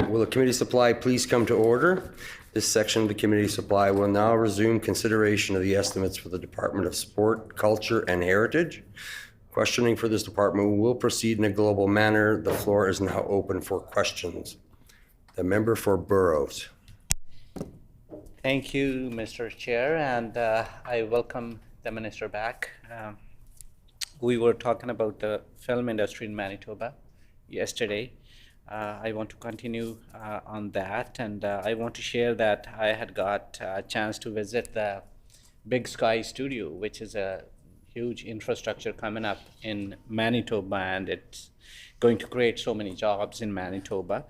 Will the committee supply please come to order? This section of the committee supply will now resume consideration of the estimates for the Department of Sport, Culture and Heritage. Questioning for this department will proceed in a global manner. The floor is now open for questions. The member for Burrows. Thank you, Mr. Chair, and I welcome the Minister back. We were talking about the film industry in Manitoba yesterday. I want to continue on that, and I want to share that I had got a chance to visit the Big Sky Studio, which is a huge infrastructure coming up in Manitoba, and it's going to create so many jobs in Manitoba.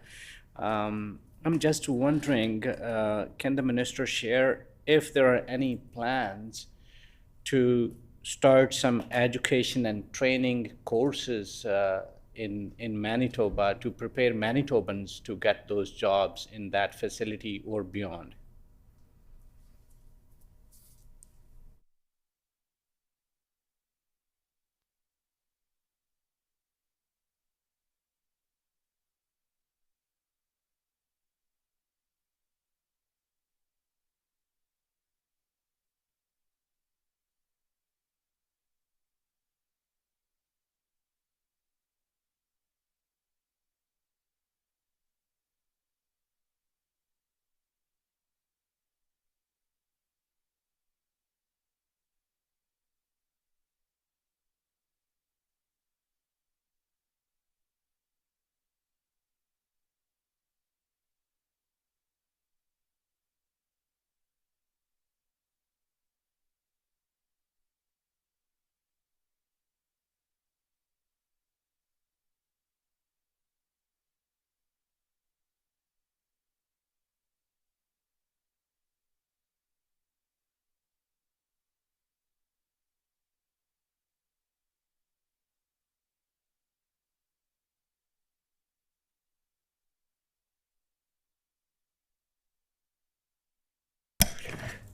I'm just wondering, can the minister share if there are any plans to start some education and training courses in Manitoba to prepare Manitobans to get those jobs in that facility or beyond?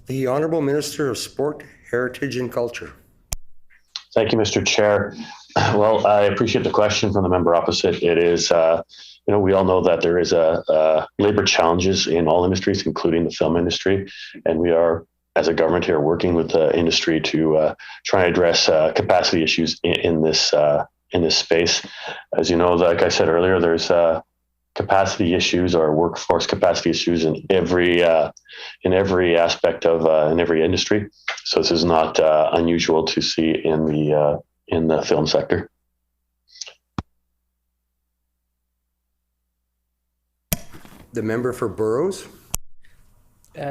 The Honourable Minister of Sport, Heritage and Culture. Thank you, Mr. Chair. Well, I appreciate the question from the member opposite. It is, we all know that there is labor challenges in all industries, including the film industry, and we are, as a government here, working with the industry to try and address capacity issues in this space. As you know, like I said earlier, there's capacity issues or workforce capacity issues in every aspect of in every industry. So this is not unusual to see in the film sector. The member for Burrows.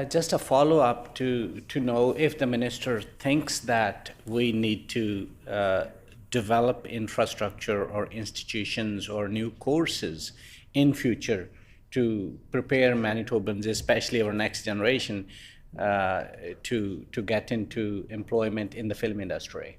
Just a follow-up to know if the minister thinks that we need to develop infrastructure or institutions or new courses in future to prepare Manitobans, especially our next generation, to get into employment in the film industry.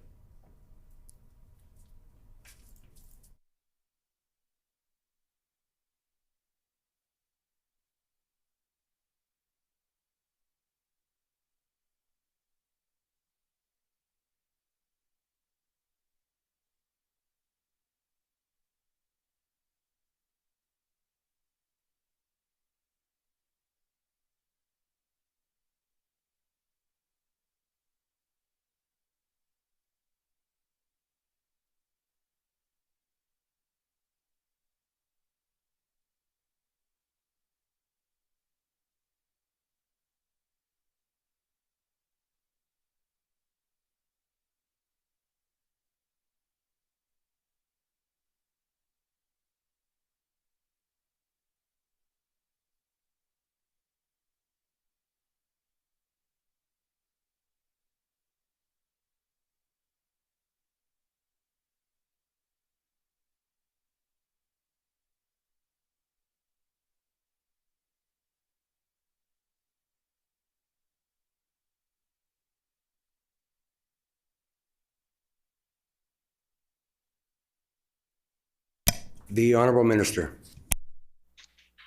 The Honourable Minister.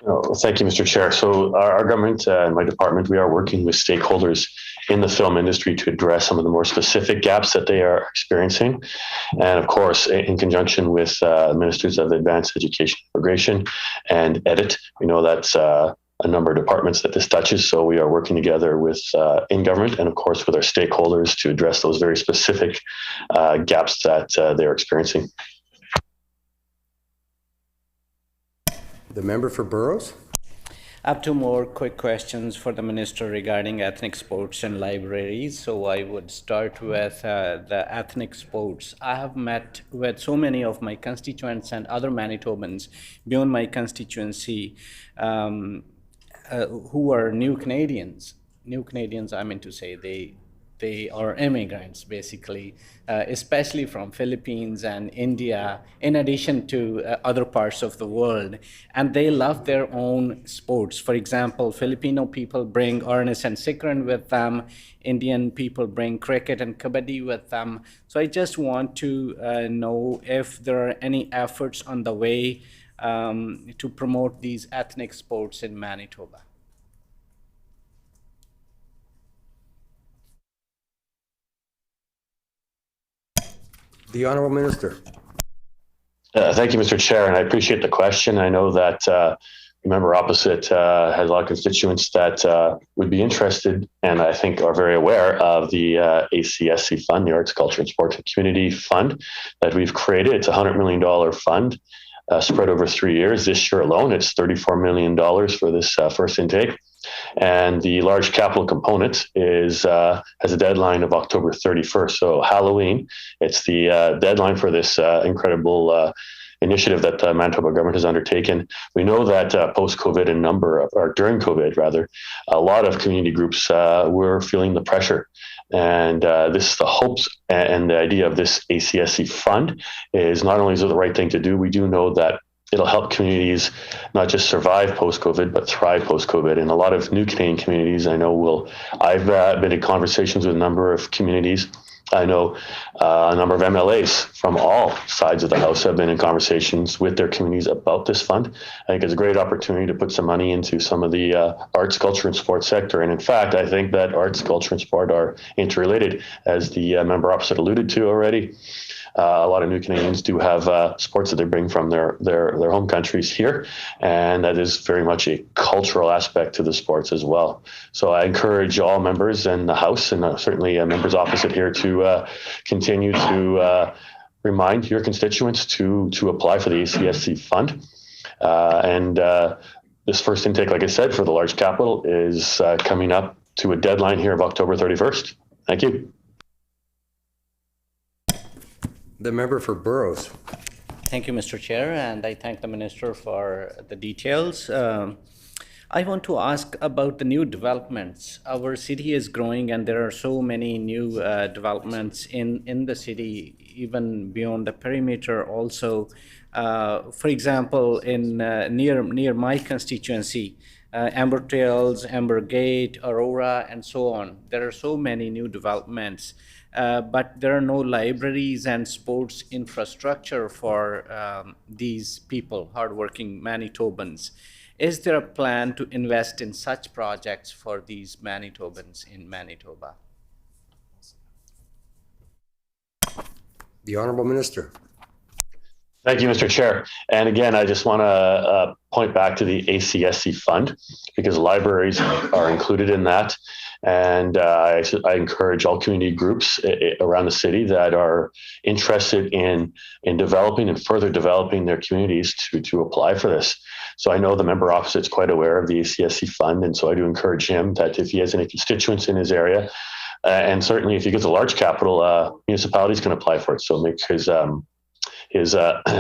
Oh, thank you, Mr. Chair. So our government and my department, we are working with stakeholders in the film industry to address some of the more specific gaps that they are experiencing. And of course, in conjunction with Ministers of Advanced Education, Immigration, and EDIT, we know that's a number of departments that this touches. So we are working together with in government and of course with our stakeholders to address those very specific gaps that they're experiencing. The member for Burrows. I have two more quick questions for the minister regarding ethnic sports and libraries. So I would start with the ethnic sports. I have met with so many of my constituents and other Manitobans beyond my constituency who are new Canadians. New Canadians, I mean to say, they are immigrants basically, especially from Philippines and India, in addition to other parts of the world. And they love their own sports. For example, Filipino people bring arnis and sikran with them. Indian people bring cricket and kabaddi with them. So I just want to know if there are any efforts on the way to promote these ethnic sports in Manitoba. The Honourable Minister. Thank you, Mr. Chair, and I appreciate the question. I know that the member opposite has a lot of constituents that would be interested and I think are very aware of the ACSC fund, the Arts, Culture and Sports and Community Fund that we've created. It's a $100 million fund spread over 3 years. This year alone, it's $34 million for this first intake. And the large capital component is has a deadline of October 31st. So Halloween, it's the deadline for this incredible initiative that the Manitoba government has undertaken. We know that post-COVID or during COVID rather, a lot of community groups were feeling the pressure. And this is the hopes and the idea of this ACSC fund is not only is it the right thing to do, we do know that it'll help communities not just survive post-COVID, but thrive post-COVID. And a lot of new Canadian communities, I know I've been in conversations with a number of communities. I know a number of MLAs from all sides of the House have been in conversations with their communities about this fund. I think it's a great opportunity to put some money into some of the arts, culture, and sports sector. And in fact, I think that arts, culture, and sport are interrelated, as the member opposite alluded to already. A lot of new Canadians do have sports that they bring from their home countries here, and that is very much a cultural aspect to the sports as well. So I encourage all members in the House and certainly members opposite here to continue to remind your constituents to apply for the ACSC fund. This first intake, like I said, for the large capital is coming up to a deadline here of October 31st. Thank you. The member for Burrows. Thank you, Mr. Chair, and I thank the Minister for the details. I want to ask about the new developments. Our city is growing and there are so many new developments in the city, even beyond the perimeter also. For example, in near my constituency, Amber Trails, Amber Gate, Aurora, and so on. There are so many new developments. But there are no libraries and sports infrastructure for these people, hardworking Manitobans. Is there a plan to invest in such projects for these Manitobans in Manitoba? The Honourable Minister. Thank you, Mr. Chair. And again, I just want to point back to the ACSC fund because libraries are included in that. And I encourage all community groups around the city that are interested in developing and further developing their communities to apply for this. So I know the member opposite is quite aware of the ACSC fund. And so I do encourage him that if he has any constituents in his area, and certainly if he gets a large capital, municipalities can apply for it. So make his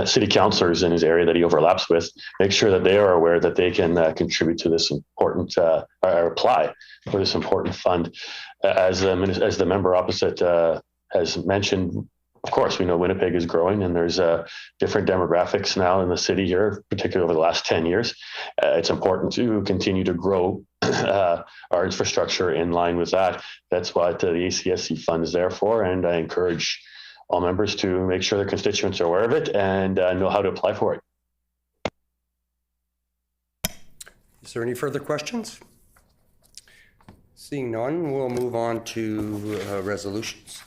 city councilors in his area that he overlaps with, make sure that they are aware that they can contribute to this important, or apply for this important fund. As the member opposite has mentioned, of course, we know Winnipeg is growing and there's different demographics now in the city here, particularly over the last 10 years. It's important to continue to grow our infrastructure in line with that. That's what the ACSC fund is there for, and I encourage all members to make sure their constituents are aware of it and know how to apply for it. Is there any further questions? Seeing none, we'll move on to resolutions.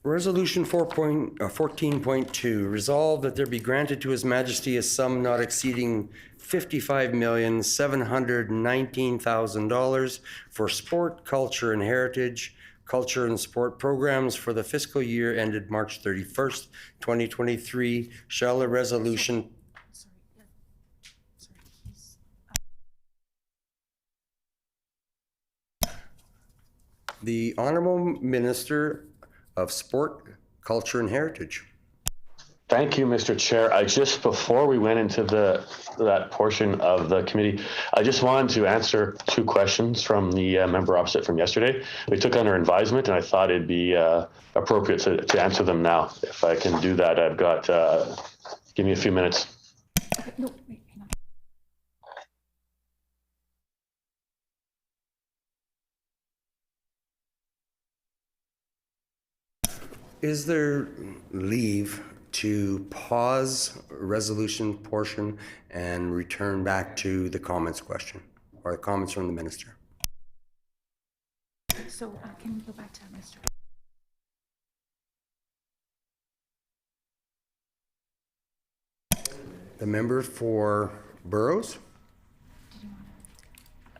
Resolution 14.2, resolve that there be granted to His Majesty a sum not exceeding $55,719,000 for sport, culture, and heritage, culture and sport programs for the fiscal year ended March 31st, 2023. Shall a resolution The Honorable Minister of Sport, Culture, and Heritage. Thank you, Mr. Chair. Before we went into that portion of the committee, I just wanted to answer two questions from the member opposite from yesterday. We took under advisement, and I thought it'd be appropriate to answer them now. If I can do that, I've got, give me a few minutes. No, wait, hang on. Is there leave to pause resolution portion and return back to the comments question or comments from the minister? So can we go back to Mr. The member for Burrows?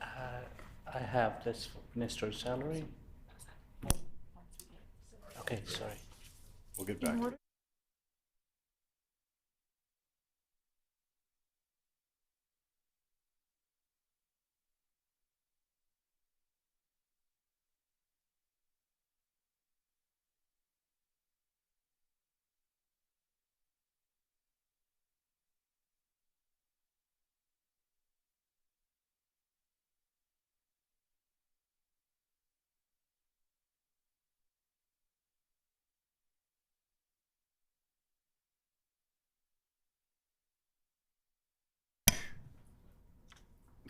I have this minister's salary. Okay, sorry. We'll get back.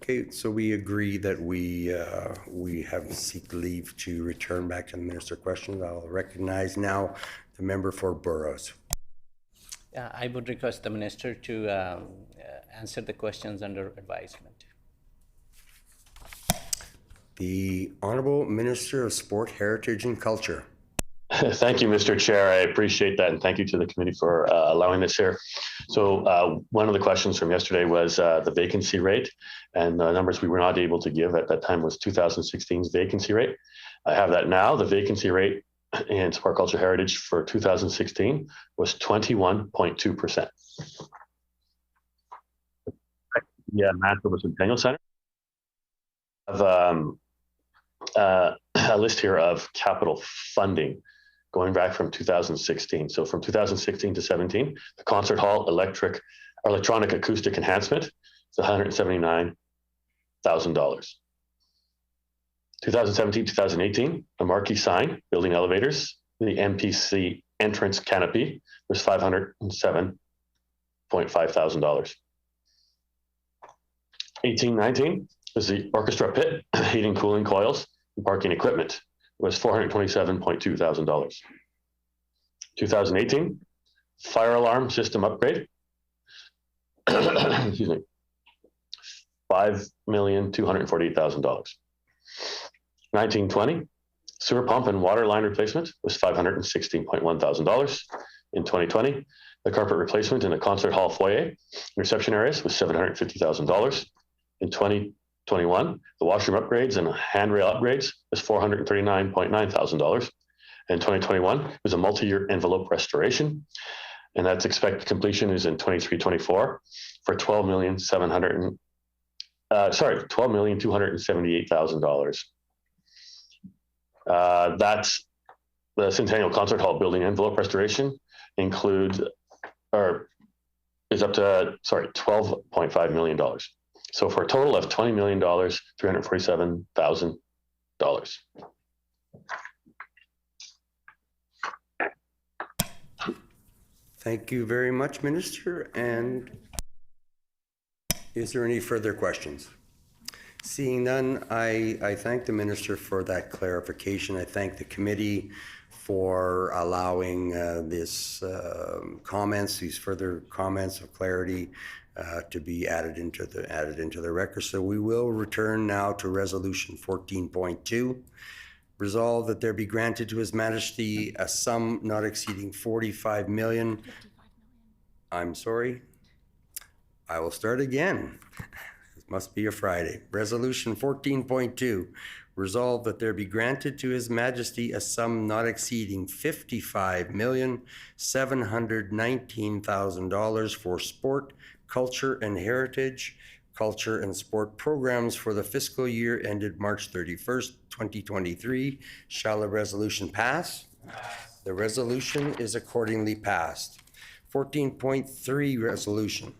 Okay, so we agree that we have seek leave to return back to the minister questions. I'll recognize now the member for Burrows. Yeah, I would request the minister to answer the questions under advisement. The Honorable Minister of Sport, Heritage and Culture. Thank you, Mr. Chair. I appreciate that, and thank you to the committee for allowing this here. So one of the questions from yesterday was the vacancy rate, and the numbers we were not able to give at that time was 2016's vacancy rate. I have that now. The vacancy rate in Sport, Culture, Heritage for 2016 was 21.2%. Yeah, Manitoba Centennial Center. I have a list here of capital funding going back from 2016. So from 2016 to 17, the concert hall electronic acoustic enhancement is $179,000. 2017, 2018, a marquee sign, building elevators, the MPC entrance canopy was $507,500. 18-19 was the orchestra pit, heating, cooling coils, and parking equipment was $427,200. 2018, fire alarm system upgrade, excuse me, $5,248,000. 1920, sewer pump and water line replacement was $516,100. In 2020, the carpet replacement in the concert hall foyer and reception areas was $750,000. In 2021, the washroom upgrades and handrail upgrades was $439,900. In 2021, it was a multi-year envelope restoration, and that's expected completion is in 23-24 for $12,278,000. That's the Centennial Concert Hall building envelope restoration includes, or is up to, $12.5 million. So for a total of $20,347,000. Thank you very much, Minister. And is there any further questions? Seeing none, I thank the Minister for that clarification. I thank the committee for allowing these further comments of clarity to be added into the record. So we will return now to Resolution 14.2. Resolve that there be granted to His Majesty a sum not exceeding 45 million. 55 million. I'm sorry. I will start again. It must be a Friday. Resolution 14.2. Resolve that there be granted to His Majesty a sum not exceeding $55,719,000 for sport, culture and heritage, culture and sport programs for the fiscal year ended March 31st, 2023. Shall the resolution pass? The resolution is accordingly passed. 14.3 resolution.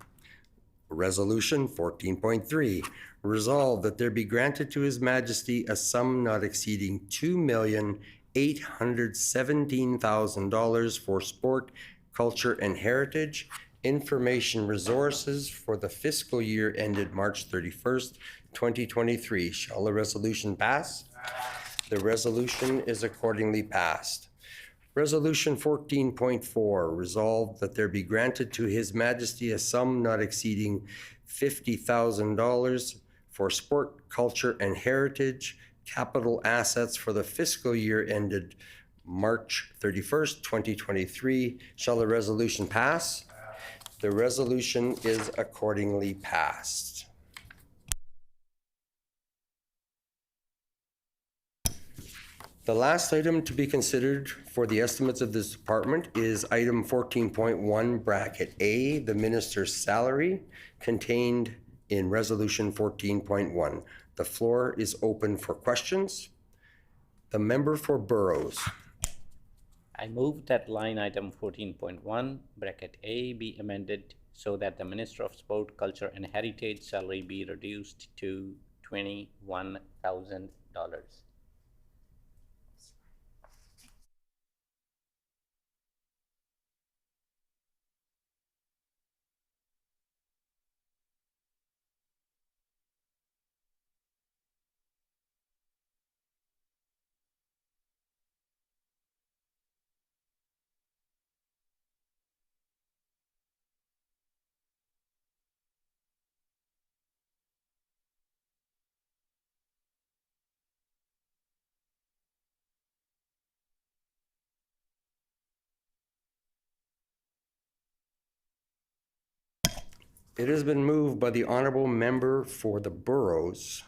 Resolution 14.3. Resolve that there be granted to His Majesty a sum not exceeding $2,817,000 for sport, culture and heritage, information resources for the fiscal year ended March 31st, 2023. Shall the resolution pass? The resolution is accordingly passed. Resolution 14.4, resolved that there be granted to His Majesty a sum not exceeding $50,000 for sport, culture, and heritage capital assets for the fiscal year ended March 31st, 2023. Shall the resolution pass? The resolution is accordingly passed. The last item to be considered for the estimates of this department is item 14.1 bracket A, the minister's salary, contained in resolution 14.1. The floor is open for questions. The member for Burrows. I move that line item 14.1 bracket A be amended so that the Minister of Sport, Culture and Heritage salary be reduced to $21,000. It has been moved by the honorable member for the Burrows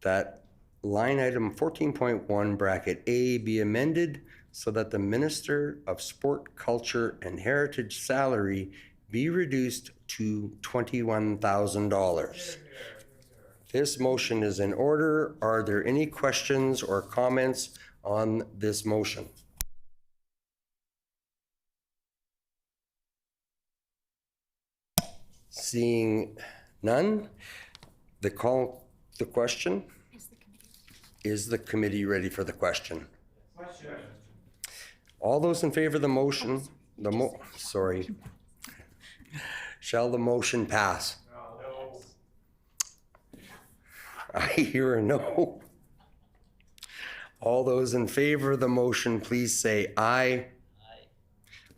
that line item 14.1 bracket A be amended so that the Minister of Sport, Culture and Heritage salary be reduced to $21,000. This motion is in order. Are there any questions or comments on this motion? Seeing none, the question, is the committee ready for the question? All those in favor of the motion, shall the motion pass? No. I hear a no. All those in favor of the motion, please say aye. Aye.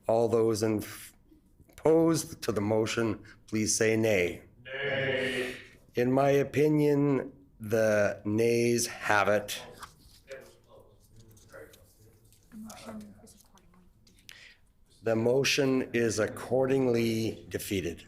All those opposed to the motion, please say nay. Nay. In my opinion, the nays have it. The motion is accordingly defeated.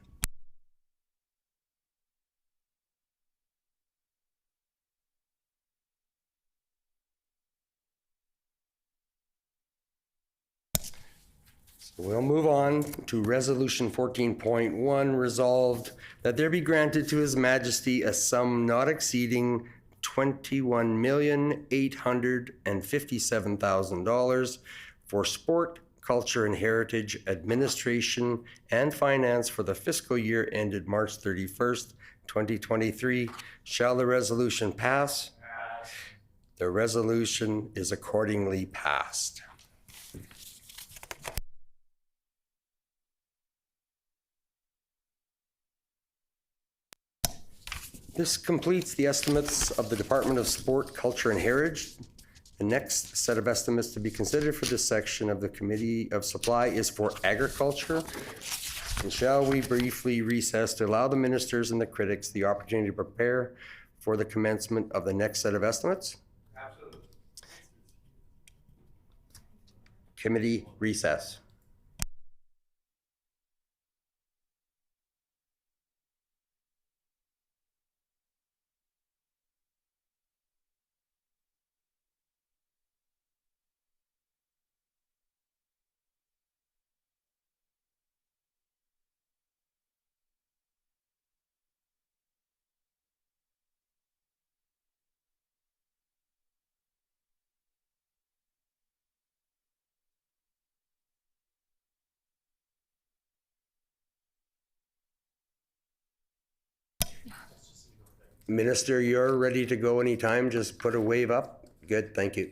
We'll move on to Resolution 14.1, resolved that there be granted to His Majesty a sum not exceeding $21,857,000 for sport, culture and heritage administration and finance for the fiscal year ended March 31st, 2023. Shall the resolution pass? Pass. The resolution is accordingly passed. This completes the estimates of the Department of Sport, Culture and Heritage The next set of estimates to be considered for this section of the Committee of Supply is for agriculture. And shall we briefly recess to allow the ministers and the critics the opportunity to prepare for the commencement of the next set of estimates? Absolutely. Committee recess. Minister, you're ready to go anytime. Just put a wave up. Good, thank you.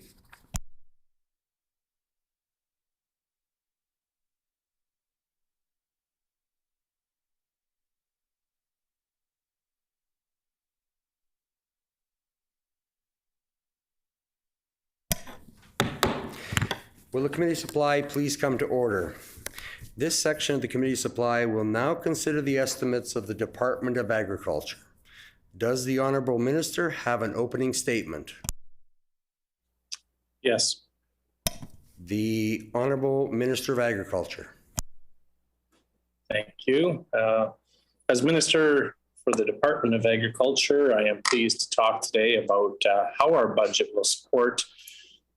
Will the Committee Supply please come to order? This section of the Committee Supply will now consider the estimates of the Department of Agriculture. Does the Honourable Minister have an opening statement? Yes. The Honourable Minister of Agriculture. Thank you. As Minister for the Department of Agriculture, I am pleased to talk today about how our budget will support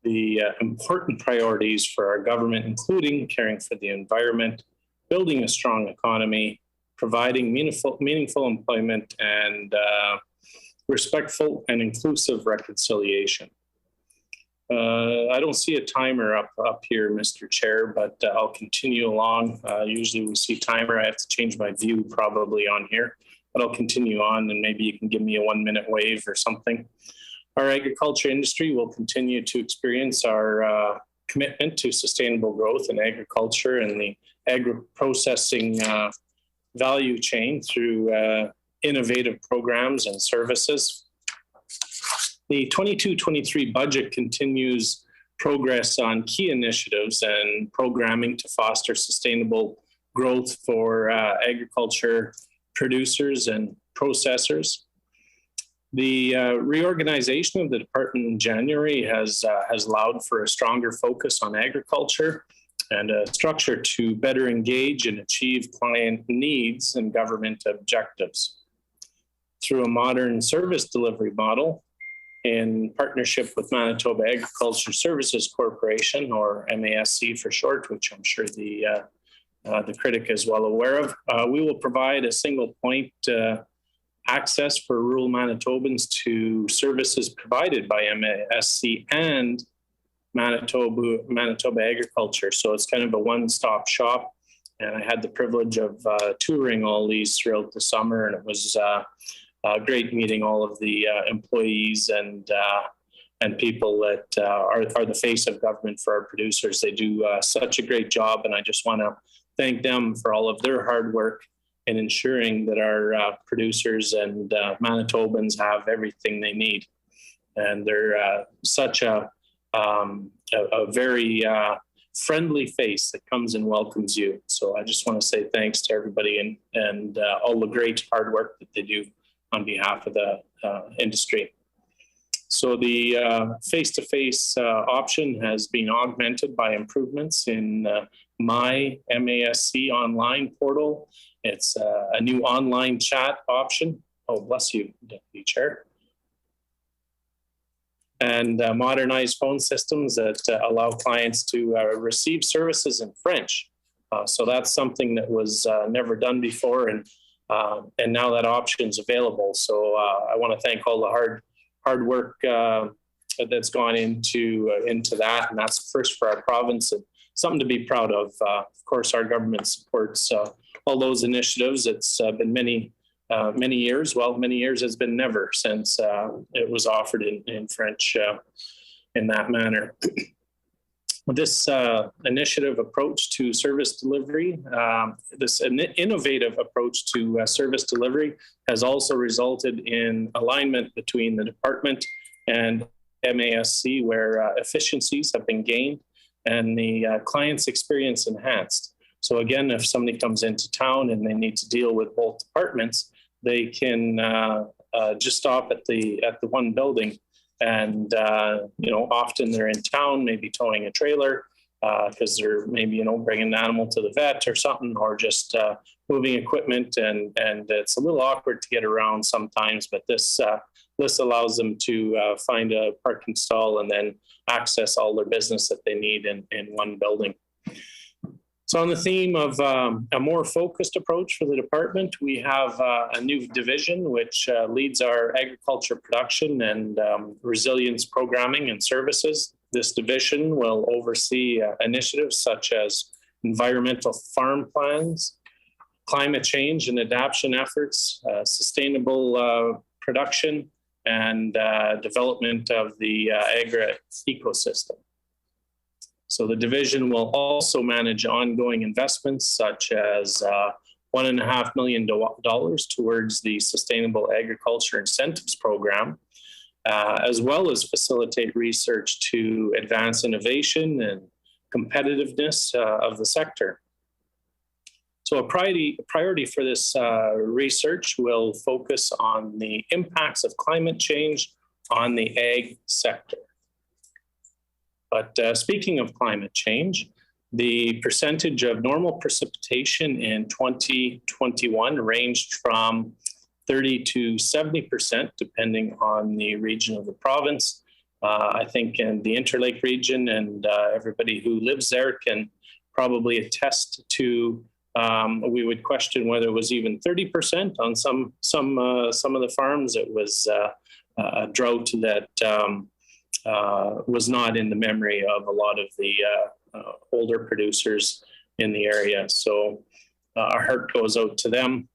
the important priorities for our government, including caring for the environment, building a strong economy, providing meaningful employment, and respectful and inclusive reconciliation. I don't see a timer up here, Mr. Chair, but I'll continue along. Usually we see timer. I have to change my view probably on here, but I'll continue on and maybe you can give me a 1-minute wave or something. Our agriculture industry will continue to experience our commitment to sustainable growth in agriculture and the agri-processing value chain through innovative programs and services. The 22-23 budget continues progress on key initiatives and programming to foster sustainable growth for agriculture producers and processors. The reorganization of the department in January has allowed for a stronger focus on agriculture and a structure to better engage and achieve client needs and government objectives. Through a modern service delivery model in partnership with Manitoba Agriculture Services Corporation, or MASC for short, which I'm sure the critic is well aware of, we will provide a single point access for rural Manitobans to services provided by MASC and Manitoba Agriculture. So it's kind of a one-stop shop. And I had the privilege of touring all these throughout the summer, and it was great meeting all of the employees and people that are the face of government for our producers. They do such a great job, and I just want to thank them for all of their hard work in ensuring that our producers and Manitobans have everything they need. And they're such a very friendly face that comes and welcomes you. So I just want to say thanks to everybody and all the great hard work that they do on behalf of the industry. So the face-to-face option has been augmented by improvements in My MASC online portal. It's a new online chat option. Oh, bless you, Deputy Chair. And modernized phone systems that allow clients to receive services in French. So that's something that was never done before, and now that option is available. So I want to thank all the hard work that's gone into that, and that's the first for our province and something to be proud of. Of course, our government supports all those initiatives. It's been many years. Well, many years has been never since it was offered in French in that manner. This initiative approach to service delivery, this innovative approach to service delivery has also resulted in alignment between the department and MASC, where efficiencies have been gained and the client's experience enhanced. So again, if somebody comes into town and they need to deal with both departments, they can just stop at the one building. And often they're in town, maybe towing a trailer because they're maybe bringing an animal to the vet or something, or just moving equipment, and it's a little awkward to get around sometimes. But this allows them to find a parking stall and then access all their business that they need in one building. So on the theme of a more focused approach for the department, we have a new division which leads our agriculture production and resilience programming and services. This division will oversee initiatives such as environmental farm plans, climate change and adaptation efforts, sustainable production, and development of the agri ecosystem. So the division will also manage ongoing investments such as $1.5 million towards the Sustainable Agriculture Incentives Program, as well as facilitate research to advance innovation and competitiveness of the sector. So a priority for this research will focus on the impacts of climate change on the ag sector. But speaking of climate change, the percentage of normal precipitation in 2021 ranged from 30 to 70%, depending on the region of the province. I think in the Interlake region, and everybody who lives there can probably attest to, we would question whether it was even 30% on some of the farms. It was a drought that was not in the memory of a lot of the older producers in the area. So our heart goes out to them.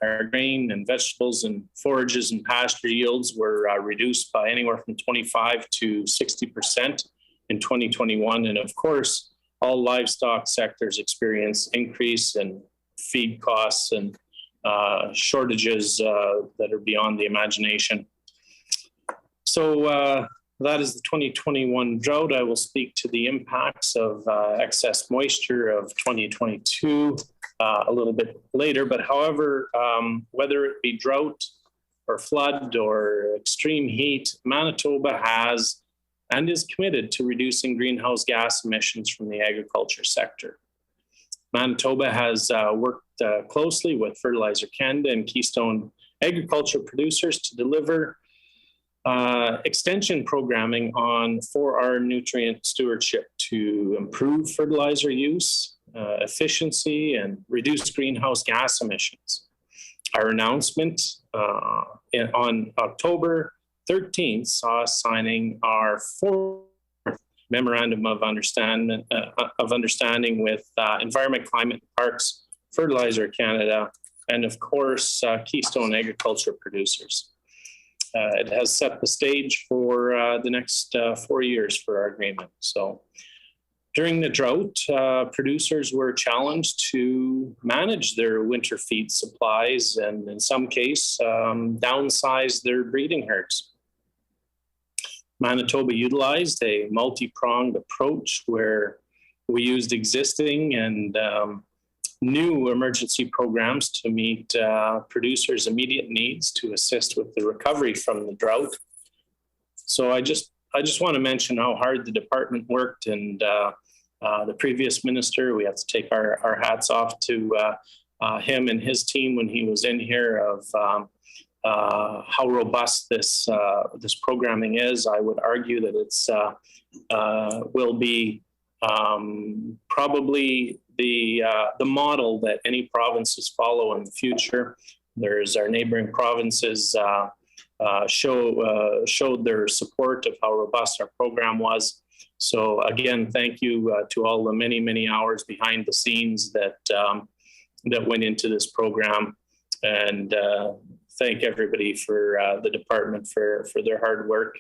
Our grain and vegetables and forages and pasture yields were reduced by anywhere from 25 to 60% in 2021. And of course, all livestock sectors experience increase in feed costs and shortages that are beyond the imagination. So that is the 2021 drought. I will speak to the impacts of excess moisture of 2022 a little bit later. But however, whether it be drought or flood or extreme heat, Manitoba has and is committed to reducing greenhouse gas emissions from the agriculture sector. Manitoba has worked closely with Fertilizer Canada and Keystone Agriculture producers to deliver extension programming for our nutrient stewardship to improve fertilizer use, efficiency, and reduce greenhouse gas emissions. Our announcement on October 13th saw us signing our fourth memorandum of understanding with Environment, Climate, and Parks, Fertilizer Canada, and of course, Keystone Agriculture producers. It has set the stage for the next 4 years for our agreement. So during the drought, producers were challenged to manage their winter feed supplies and in some case, downsize their breeding herds. Manitoba utilized a multi-pronged approach where we used existing and new emergency programs to meet producers' immediate needs to assist with the recovery from the drought. So I just want to mention how hard the department worked, and the previous minister, we have to take our hats off to him and his team when he was in here, of how robust this programming is. I would argue that it's will be probably the model that any provinces follow in the future. There's our neighboring provinces showed their support of how robust our program was. So again, thank you to all the many hours behind the scenes that went into this program, and thank everybody for the department for their hard work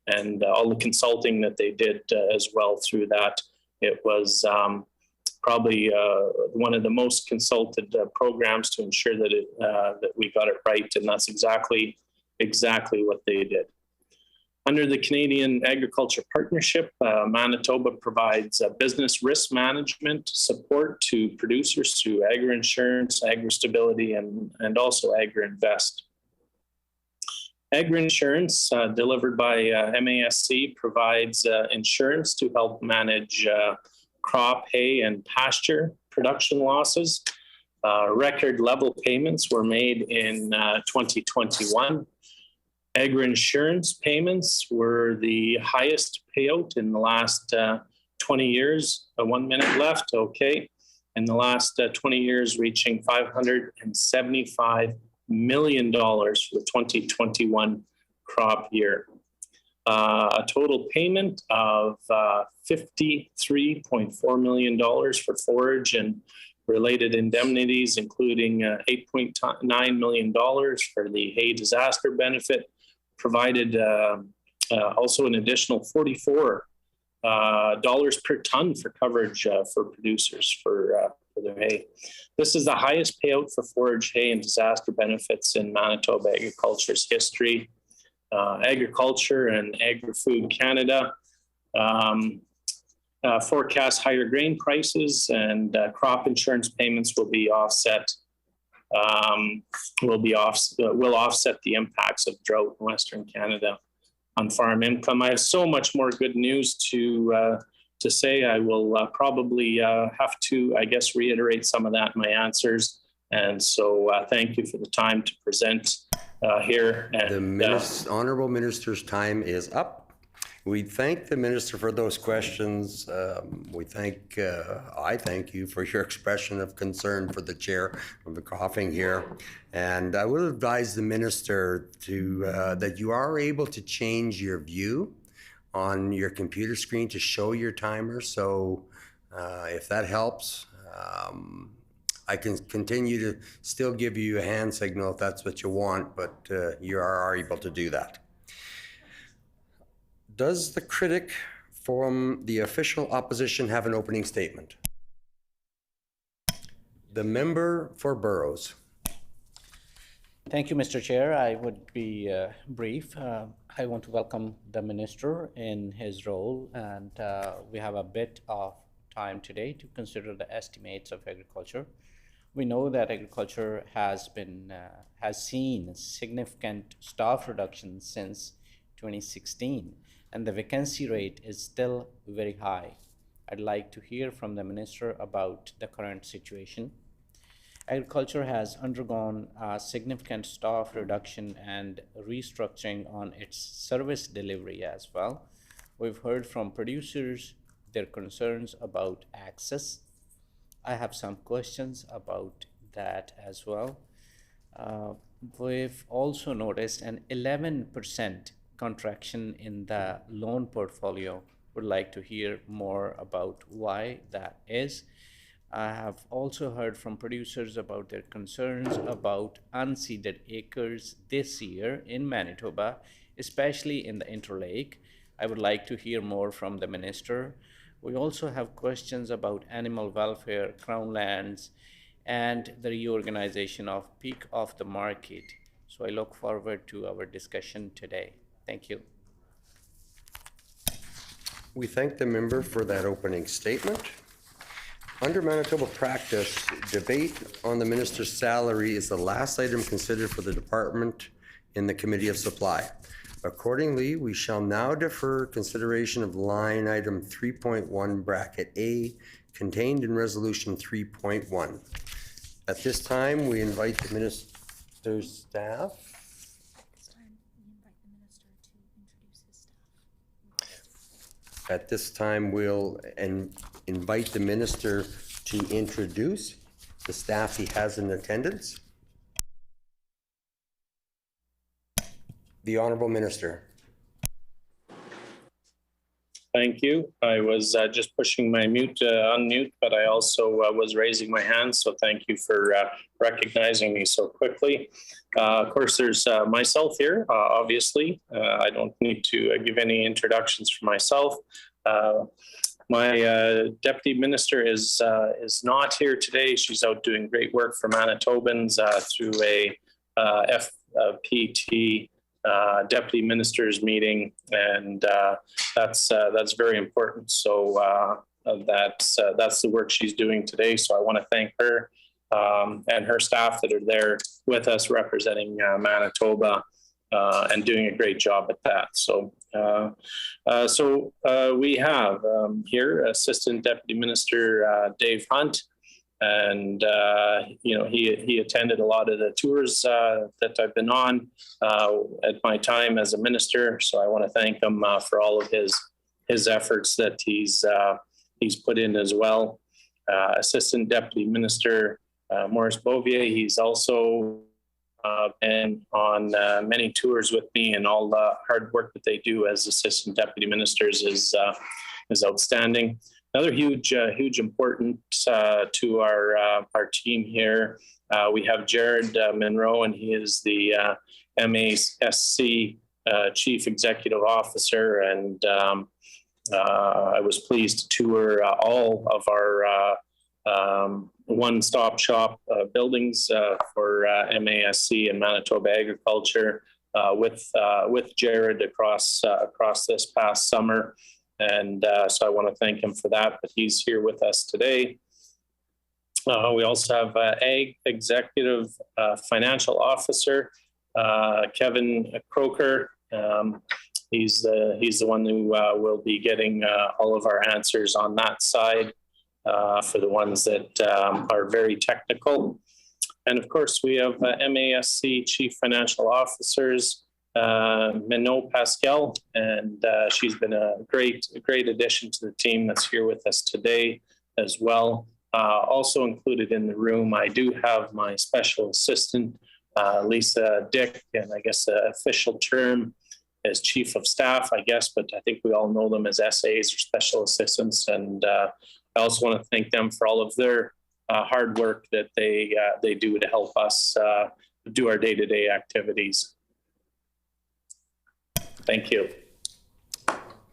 and all the consulting that they did as well through that. It was probably one of the most consulted programs to ensure that we got it right, and that's exactly what they did. Under the Canadian Agriculture Partnership, Manitoba provides business risk management support to producers through agri-insurance, agri-stability, and also agri-invest. Agri-insurance, delivered by MASC, provides insurance to help manage crop, hay, and pasture production losses. Record level payments were made in 2021. Agri-insurance payments were the highest payout in the last 20 years. 1 minute left, okay. In the last 20 years, reaching $575 million for the 2021 crop year. A total payment of $53.4 million for forage and related indemnities, including $8.9 million for the hay disaster benefit, provided also an additional $44 per ton for coverage for producers for their hay. This is the highest payout for forage, hay, and disaster benefits in Manitoba Agriculture's history. Agriculture and Agri-Food Canada forecast higher grain prices, and crop insurance payments will offset the impacts of drought in Western Canada on farm income. I have so much more good news to say. I will probably have to, I guess, reiterate some of that in my answers. And so thank you for the time to present here. And, The Honourable Minister's time is up. We thank the Minister for those questions. I thank you for your expression of concern for the chair of the coughing here. And I will advise the Minister to that you are able to change your view on your computer screen to show your timer. So if that helps, I can continue to still give you a hand signal if that's what you want, but you are able to do that. Does the critic from the official opposition have an opening statement? The member for Burrows. Thank you, Mr. Chair. I would be brief. I want to welcome the minister in his role, and we have a bit of time today to consider the estimates of agriculture. We know that agriculture has seen significant staff reduction since 2016, and the vacancy rate is still very high. I'd like to hear from the minister about the current situation. Agriculture has undergone a significant staff reduction and restructuring on its service delivery as well. We've heard from producers their concerns about access. I have some questions about that as well. We've also noticed an 11% contraction in the loan portfolio. Would like to hear more about why that is. I have also heard from producers about their concerns about unseeded acres this year in Manitoba, especially in the Interlake. I would like to hear more from the minister. We also have questions about animal welfare, crown lands, and the reorganization of peak of the market. So I look forward to our discussion today. Thank you. We thank the member for that opening statement. Under Manitoba practice, debate on the minister's salary is the last item considered for the department in the Committee of Supply. Accordingly, we shall now defer consideration of line item 3.1 bracket A contained in resolution 3.1. At this time, we invite the minister's staff. This time, we invite the minister to introduce his staff. At this time, we'll invite the minister to introduce the staff he has in attendance. The Honourable Minister. Thank you. I was just pushing my unmute, but I also was raising my hand. So thank you for recognizing me so quickly. Of course, there's myself here, obviously. I don't need to give any introductions for myself. My deputy minister is not here today. She's out doing great work for Manitobans through a FPT deputy ministers meeting, and that's very important. So that's the work she's doing today. So I want to thank her and her staff that are there with us representing Manitoba and doing a great job at that. So we have here Assistant Deputy Minister Dave Hunt. And he attended a lot of the tours that I've been on at my time as a minister. So I want to thank him for all of his efforts that he's put in as well. Assistant Deputy Minister Maurice Bouvier, he's also been on many tours with me, and all the hard work that they do as assistant deputy ministers is outstanding. Another huge importance to our team here. We have Jared Monroe, and he is the MASC Chief Executive Officer. And I was pleased to tour all of our one-stop shop buildings for MASC and Manitoba Agriculture with Jared across this past summer. And so I want to thank him for that, but he's here with us today. We also have Ag Executive Financial Officer, Kevin Croker. He's the one who will be getting all of our answers on that side for the ones that are very technical. And of course, we have MASC Chief Financial Officers, Minot Pascal, and she's been a great addition to the team that's here with us today as well. Also included in the room, I do have my special assistant, Lisa Dick, and I guess the official term is Chief of Staff, I guess, but I think we all know them as SAs or Special Assistants. And I also want to thank them for all of their hard work that they do to help us do our day-to-day activities. Thank you.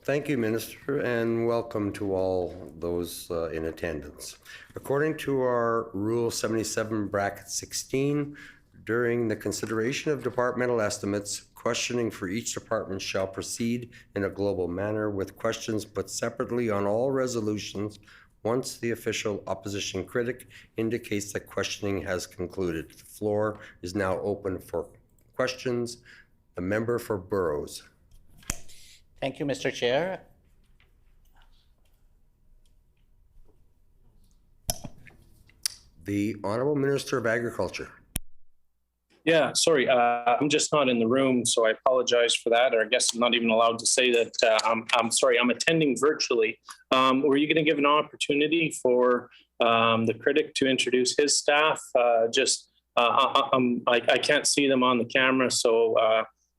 Thank you, Minister, and welcome to all those in attendance. According to our Rule 77, Bracket 16, during the consideration of departmental estimates, questioning for each department shall proceed in a global manner with questions put separately on all resolutions once the official opposition critic indicates that questioning has concluded. The floor is now open for questions. The member for Burrows. Thank you, Mr. Chair. The Honourable Minister of Agriculture. Yeah, sorry, I'm just not in the room, so I apologize for that. Or I guess I'm not even allowed to say that. I'm sorry, I'm attending virtually. Were you going to give an opportunity for the critic to introduce his staff? I can't see them on the camera, so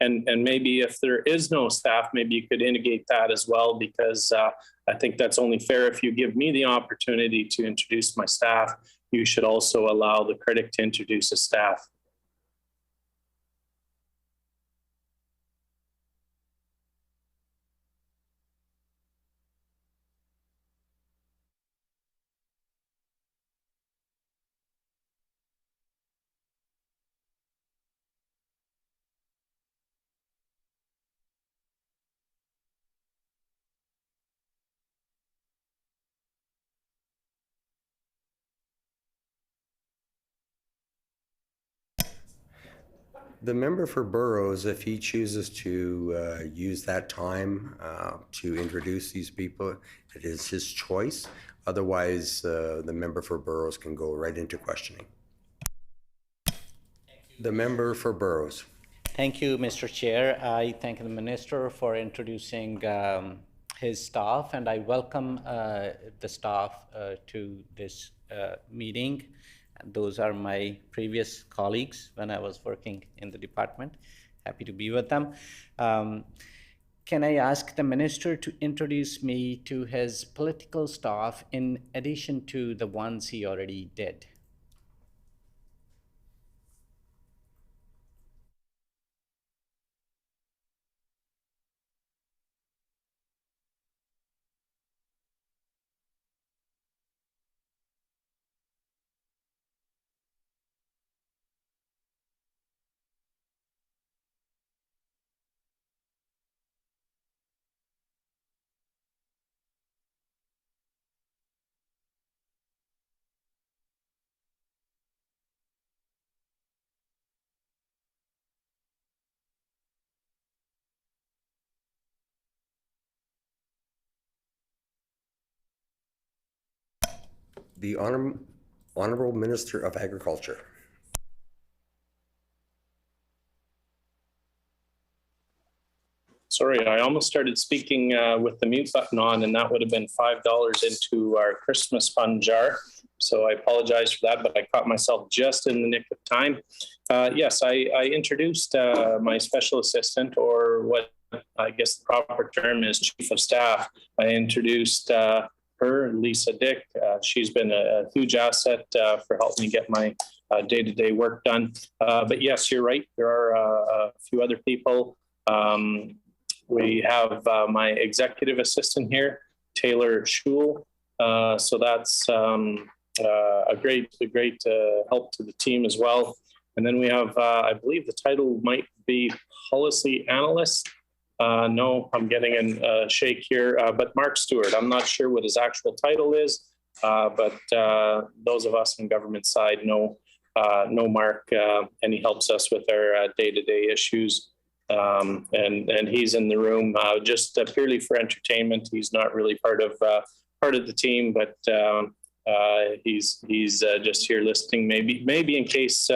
and maybe if there is no staff, maybe you could indicate that as well, because I think that's only fair. If you give me the opportunity to introduce my staff, you should also allow the critic to introduce his staff. The member for Burrows, if he chooses to use that time to introduce these people, it is his choice. Otherwise, the member for Burrows can go right into questioning. The member for Burrows. Thank you, Mr. Chair. I thank the Minister for introducing his staff, and I welcome the staff to this meeting. And those are my previous colleagues when I was working in the department. Happy to be with them. Can I ask the Minister to introduce me to his political staff in addition to the ones he already did? The Honorable Minister of Agriculture. Sorry, I almost started speaking with the mute button on, and that would have been $5 into our Christmas fund jar. So I apologize for that, but I caught myself just in the nick of time. Yes, I introduced my special assistant, or what I guess the proper term is chief of staff. I introduced her, Lisa Dick. She's been a huge asset for helping me get my day-to-day work done. But yes, you're right. There are a few other people. We have my executive assistant here, Taylor Schul. So that's a great help to the team as well. And then we have, I believe the title might be policy analyst. No, I'm getting a shake here, but Mark Stewart. I'm not sure what his actual title is, but those of us on government side know Mark, and he helps us with our day-to-day issues. And he's in the room just purely for entertainment. He's not really part of the team, but he's just here listening. Maybe in case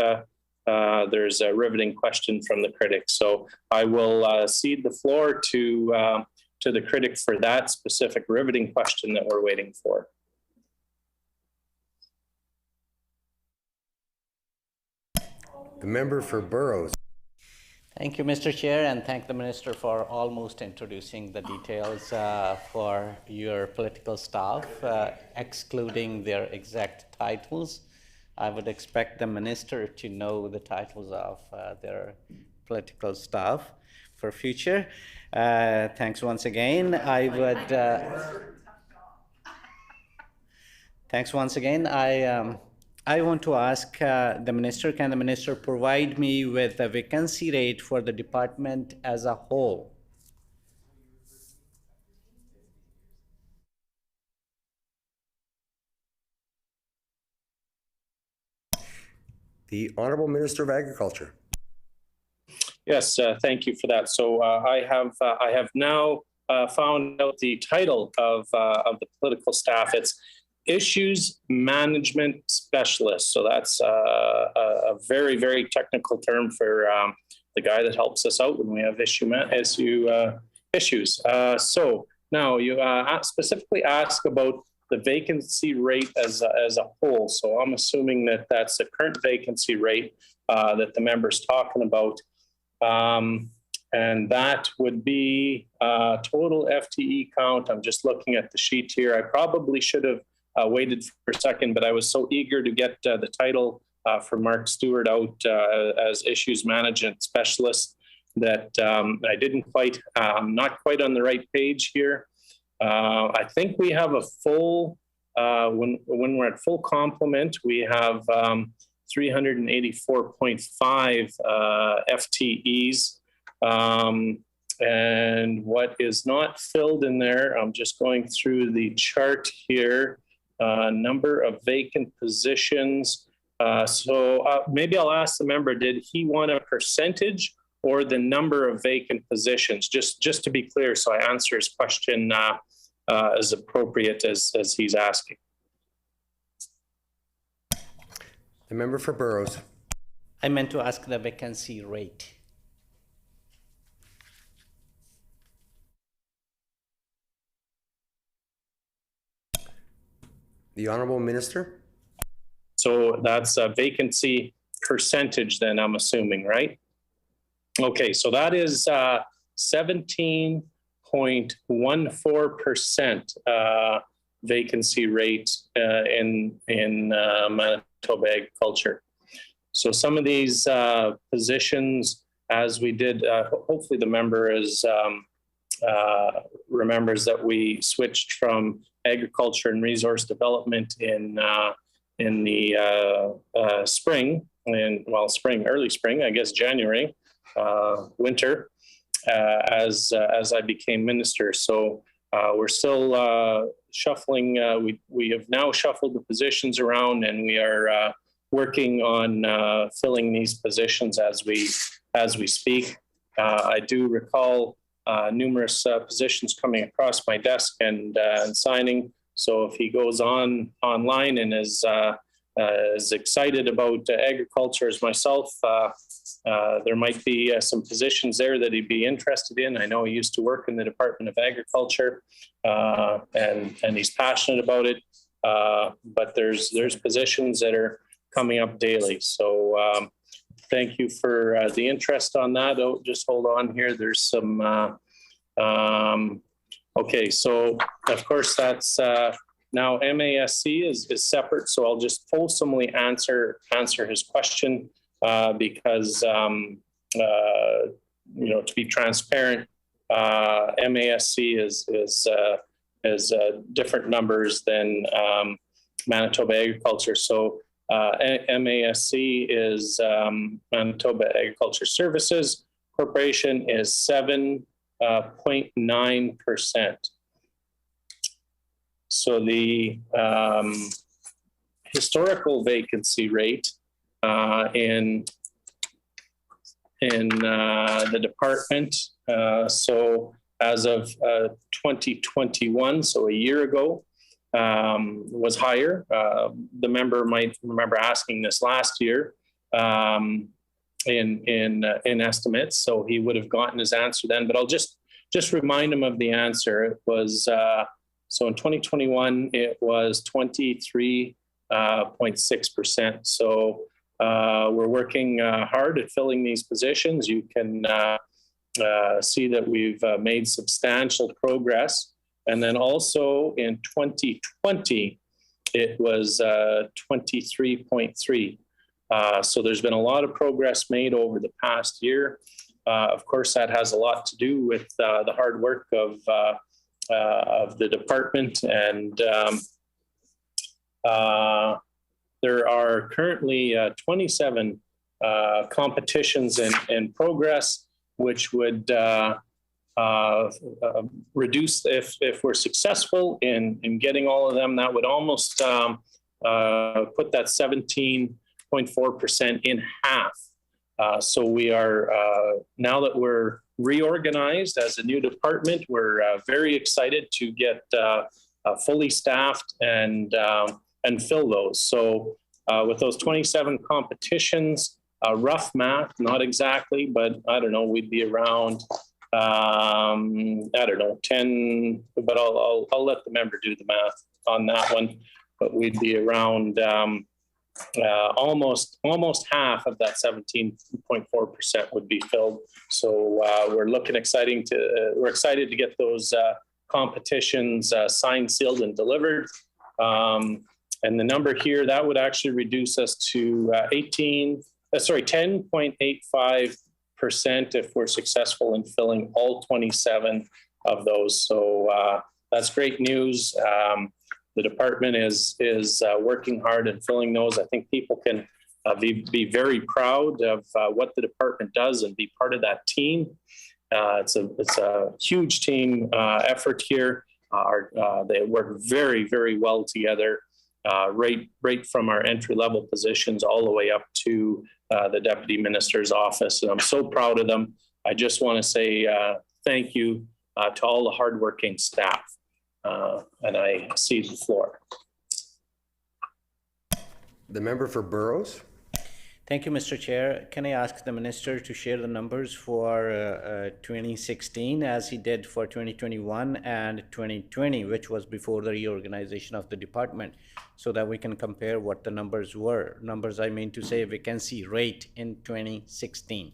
there's a riveting question from the critic. So I will cede the floor to the critic for that specific riveting question that we're waiting for. The member for Burrows. Thank you, Mr. Chair, and thank the Minister for almost introducing the details for your political staff, excluding their exact titles. I would expect the Minister to know the titles of their political staff for future. Thanks once again. Thanks once again. I want to ask the Minister, can the Minister provide me with a vacancy rate for the department as a whole? The Honorable Minister of Agriculture. Yes, thank you for that. So I have now found out the title of the political staff. It's Issues Management Specialist. So that's a very, very technical term for the guy that helps us out when we have issues. So now you specifically ask about the vacancy rate as a whole. So I'm assuming that that's the current vacancy rate that the member's talking about. And that would be total FTE count. I'm just looking at the sheet here. I probably should have waited for a second, but I was so eager to get the title for Mark Stewart out as Issues Management Specialist that I didn't quite, not quite on the right page here. I think we have a full, when we're at full complement, we have 384.5 FTEs. And what is not filled in there, I'm just going through the chart here, number of vacant positions. So maybe I'll ask the member, did he want a percentage or the number of vacant positions? Just to be clear, so I answer his question as appropriate as he's asking. The member for Burrows. I meant to ask the vacancy rate. The Honorable Minister. So that's a vacancy percentage then, I'm assuming, right? Okay, so that is 17.14% vacancy rate in Manitoba agriculture. So some of these positions, as we did, hopefully the member remembers that we switched from agriculture and resource development in the spring, early spring, I guess January, winter, as I became minister. So we're still shuffling. We have now shuffled the positions around, and we are working on filling these positions as we speak. I do recall numerous positions coming across my desk and signing. So if he goes online and is excited about agriculture as myself, there might be some positions there that he'd be interested in. I know he used to work in the Department of Agriculture, and he's passionate about it. But there's positions that are coming up daily. So thank you for the interest on that. Oh, just hold on here. There's some. Okay, so of course that's now MASC is separate. So I'll just fulsomely answer his question because to be transparent, MASC is different numbers than Manitoba Agriculture. So MASC is Manitoba Agriculture Services Corporation is 7.9%. So the historical vacancy rate in the department, so as of 2021, so a year ago, was higher. The member might remember asking this last year in estimates, so he would have gotten his answer then. But I'll just remind him of the answer. It was so in 2021 it was 23.6%. So we're working hard at filling these positions. You can see that we've made substantial progress. And then also in 2020, it was 23.3. So there's been a lot of progress made over the past year. Of course, that has a lot to do with the hard work of the department. And there are currently 27 competitions in progress, which would reduce, if we're successful in getting all of them, that would almost put that 17.4% in half. So we are, now that we're reorganized as a new department, we're very excited to get fully staffed and fill those. So with those 27 competitions, rough math, not exactly, but I don't know, we'd be around, I don't know, 10, but I'll let the member do the math on that one. But we'd be around almost half of that 17.4% would be filled. So we're excited to get those competitions signed, sealed, and delivered. And the number here, that would actually reduce us to 10.85% if we're successful in filling all 27 of those. So that's great news. The department is working hard and filling those. I think people can be very proud of what the department does and be part of that team. It's a huge team effort here. They work very, very well together, right from our entry-level positions all the way up to the Deputy Minister's office. And I'm so proud of them. I just want to say thank you to all the hardworking staff. And I cede the floor. The member for Burrows. Thank you, Mr. Chair. Can I ask the Minister to share the numbers for 2016 as he did for 2021 and 2020, which was before the reorganization of the department, so that we can compare what the numbers were. Numbers, I mean to say, vacancy rate in 2016.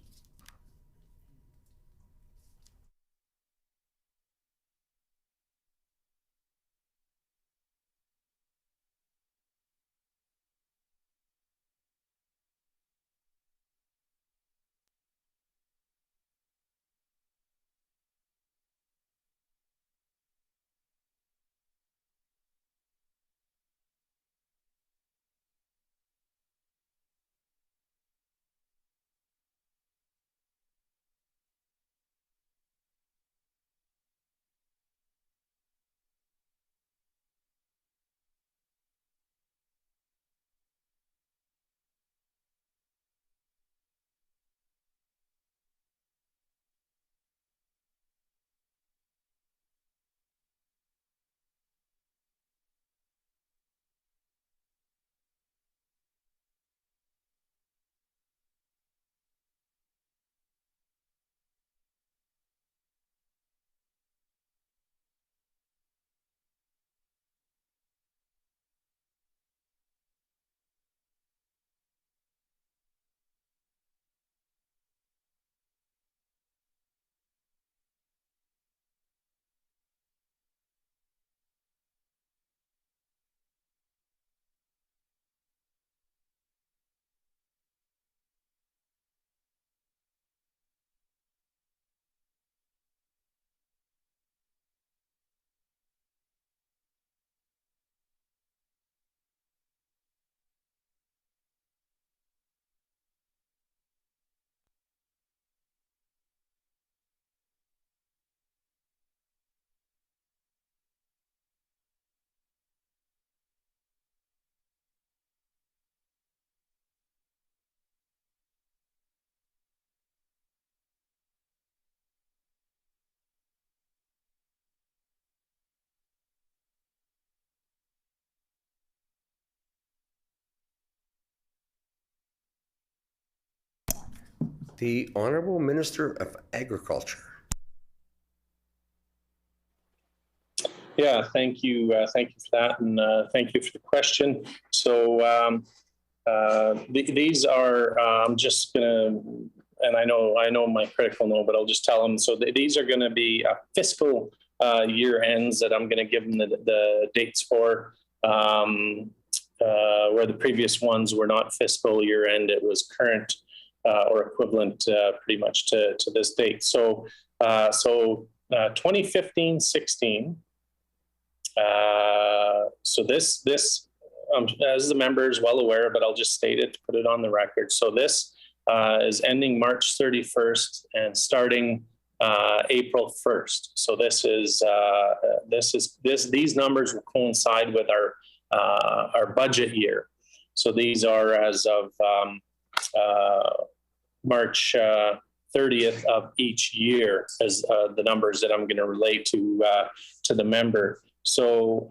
The Honorable Minister of Agriculture. Yeah, thank you. Thank you for that, and thank you for the question. So these are, I'm just gonna, and I know my critical know, but I'll just tell them. So these are going to be fiscal year ends that I'm going to give them the dates for. Where the previous ones were not fiscal year end, it was current or equivalent pretty much to this date. So 2015-16. So this as the member is well aware, but I'll just state it to put it on the record. So this is ending March 31st and starting April 1st. So these numbers will coincide with our budget year. So these are as of March 30th of each year as the numbers that I'm going to relate to the member. So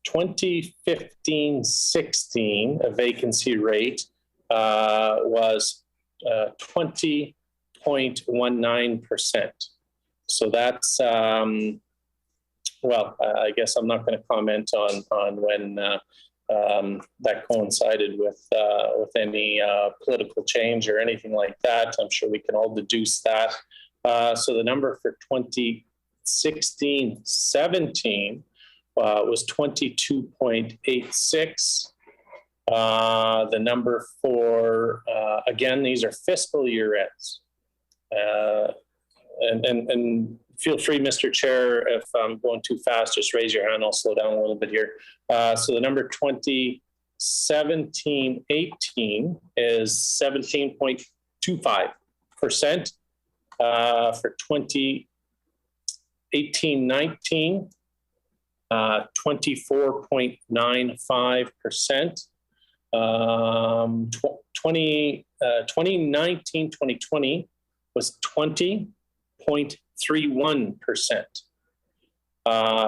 2015-16, a vacancy rate was 20.19%. So that's, well, I guess I'm not going to comment on when that coincided with any political change or anything like that. I'm sure we can all deduce that. So the number for 2016-17 was 22.86. The number for, again, these are fiscal year ends. And feel free, Mr. Chair, if I'm going too fast, just raise your hand. I'll slow down a little bit here. So the number 2017-18 is 17.25%. For 2018-19, 24.95%. 2019-2020 was 20.31%.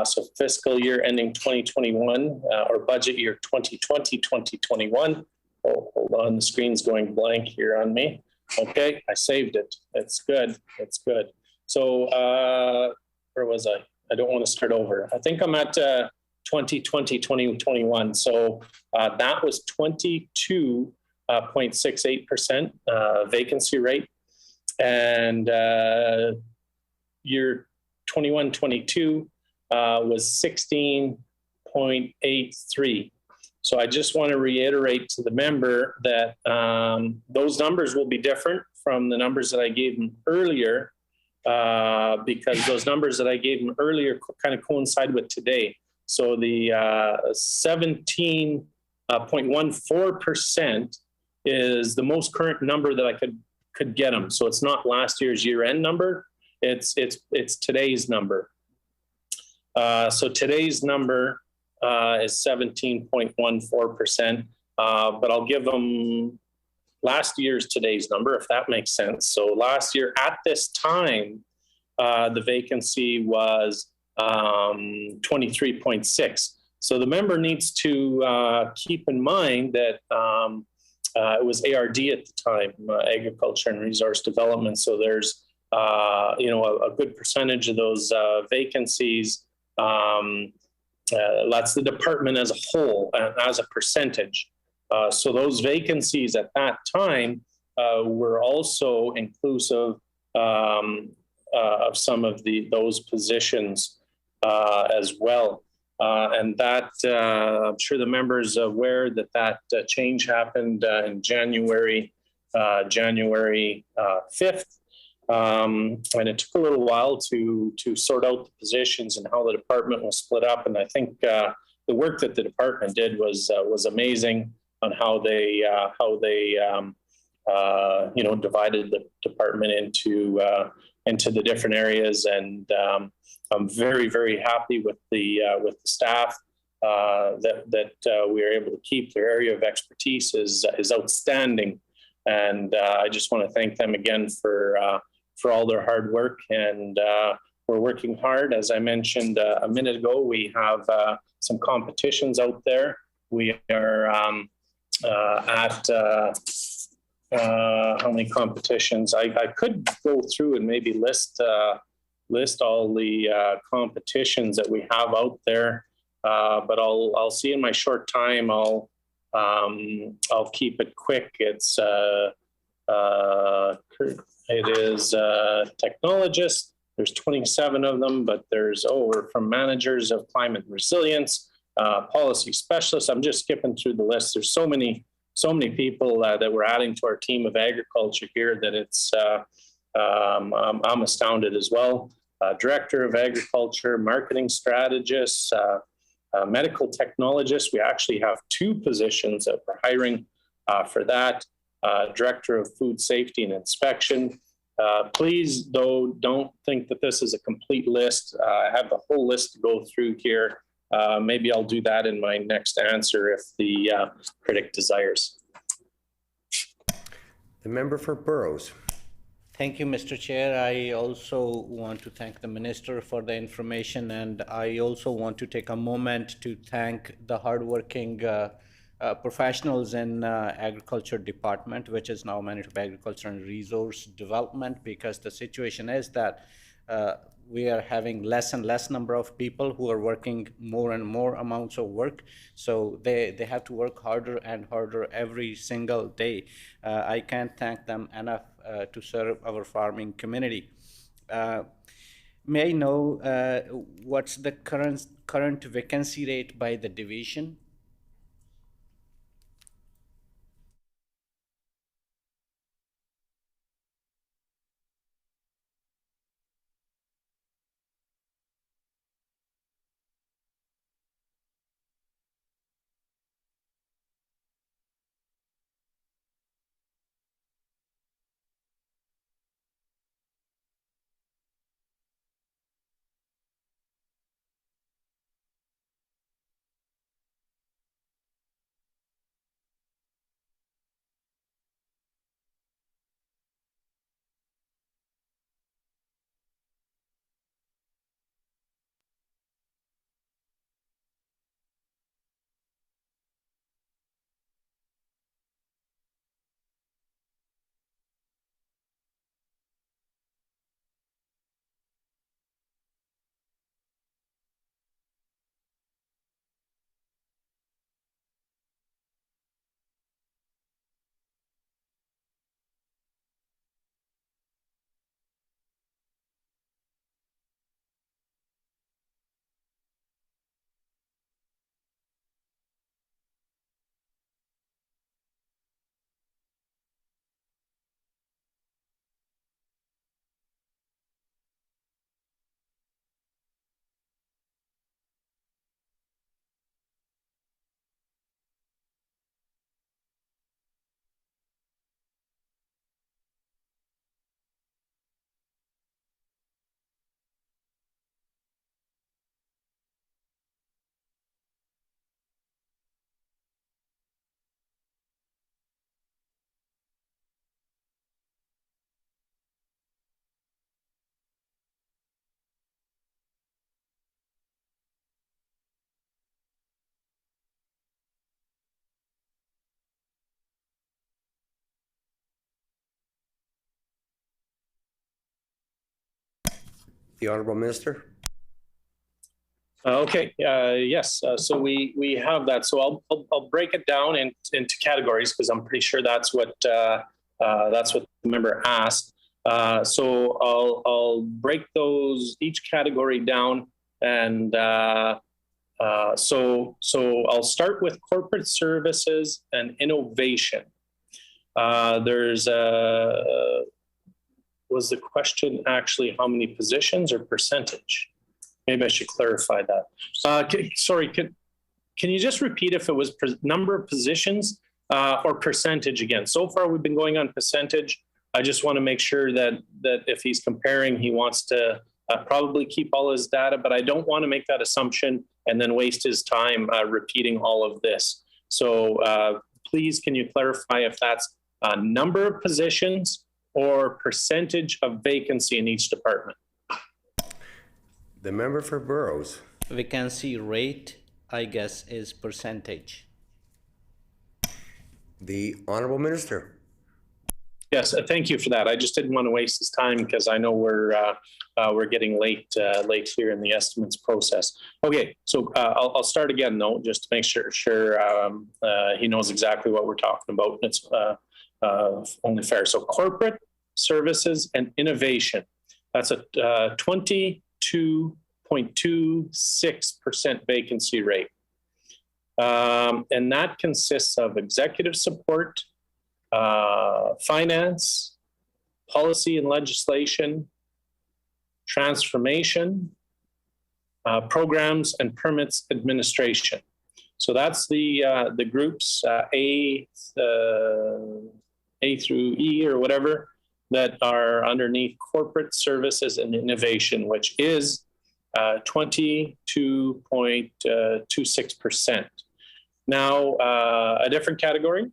So fiscal year ending 2021 or budget year 2020-2021. Oh, hold on, the screen's going blank here on me. Okay, I saved it. It's good. It's good. So where was I? I don't want to start over. I think I'm at 2020-2021. So that was 22.68% vacancy rate. And year 21-22 was 16.83. So I just want to reiterate to the member that those numbers will be different from the numbers that I gave him earlier, because those numbers that I gave him earlier kind of coincide with today. So the 17.14% is the most current number that I could get him. So it's not last year's year-end number. It's today's number. So today's number is 17.14%, but I'll give them last year's today's number, if that makes sense. So last year at this time, the vacancy was 23.6. So the member needs to keep in mind that it was ARD at the time, Agriculture and Resource Development. So there's a good percentage of those vacancies. That's the department as a whole, as a percentage. So those vacancies at that time were also inclusive of some of those positions as well. And that, I'm sure the members are aware that change happened in January 5th. And it took a little while to sort out the positions and how the department was split up. And I think the work that the department did was amazing on how they divided the department into the different areas. And I'm very, very happy with the staff that we are able to keep. Their area of expertise is outstanding. And I just want to thank them again for all their hard work. And we're working hard. As I mentioned a minute ago, we have some competitions out there. We are at how many competitions. I could go through and maybe list all the competitions that we have out there, but I'll see in my short time. I'll keep it quick. It is technologists. There's 27 of them, but there's we're from managers of climate resilience, policy specialists. I'm just skipping through the list. There's so many people that we're adding to our team of agriculture here that it's I'm astounded as well. Director of agriculture, marketing strategists, medical technologists. We actually have 2 positions that we're hiring for that. Director of food safety and inspection. Please, though, don't think that this is a complete list. I have the whole list to go through here. Maybe I'll do that in my next answer if the critic desires. The member for Burrows. Thank you, Mr. Chair. I also want to thank the minister for the information, and I also want to take a moment to thank the hardworking professionals in agriculture department, which is now Manitoba Agriculture and Resource Development, because the situation is that we are having less and less number of people who are working more and more amounts of work. So they have to work harder and harder every single day. I can't thank them enough to serve our farming community. May I know what's the current vacancy rate by the division? The Honorable Minister. Okay. Yes. So we have that. So I'll break it down into categories because I'm pretty sure that's what the member asked. So I'll break those each category down, and so I'll start with corporate services and innovation. There's was the question actually how many positions or percentage? Maybe I should clarify that. Sorry, can you just repeat if it was number of positions or percentage again? So far, we've been going on percentage. I just want to make sure that if he's comparing, he wants to probably keep all his data, but I don't want to make that assumption and then waste his time repeating all of this. So please, can you clarify if that's number of positions or percentage of vacancy in each department? The member for Burrows. Vacancy rate, I guess, is percentage. The Honorable Minister. Yes, thank you for that. I just didn't want to waste this time because I know we're getting late here in the estimates process. Okay, so I'll start again though, just to make sure he knows exactly what we're talking about. It's only fair. So corporate services and innovation. That's a 22.26% vacancy rate, and that consists of executive support, finance, policy and legislation, transformation, programs and permits administration. So that's the groups A through E or whatever that are underneath corporate services and innovation, which is 22.26%. Now, a different category.